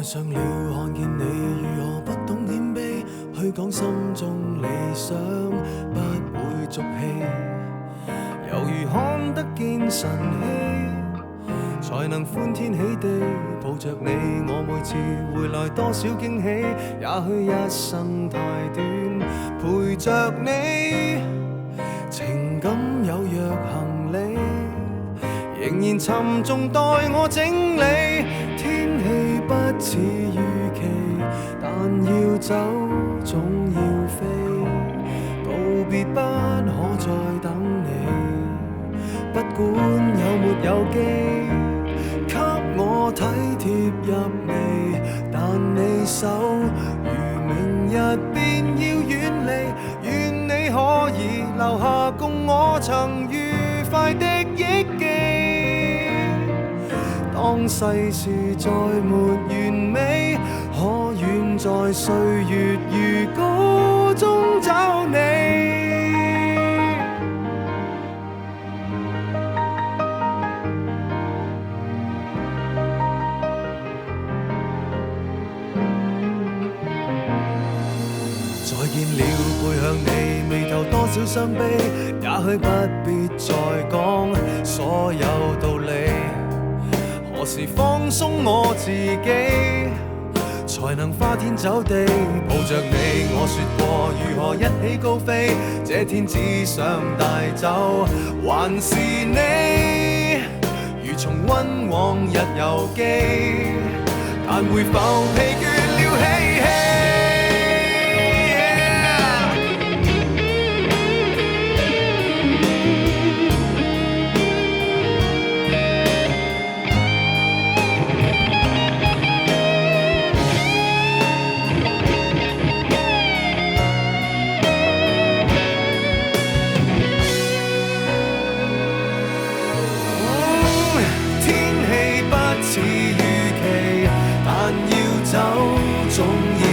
上了，看見你如何不懂謙卑，去講心中理想，不會俗氣，猶如看得見晨曦，才能歡天喜地抱着你。我每次回來多少驚喜，也許一生太短，陪着你，情感有若行李，仍然沉重待我整理。天氣不似預期，但要走總要飛，道別不可再等你，不管有沒有機，給我體貼入微，但你手如明日便要遠離，願你可以留下共我曾愉快的憶記。當世事再沒完美，可願在歲月如歌中找你。再見了，背向你，眉頭多少傷悲，也許不必再講所有道理。何時放鬆我自己，才能花天酒地抱着你？我說過如何一起高飛，這天只想帶走還是你，如重溫往日遊記，但會否疲倦了嬉戲？似預期，但要走總要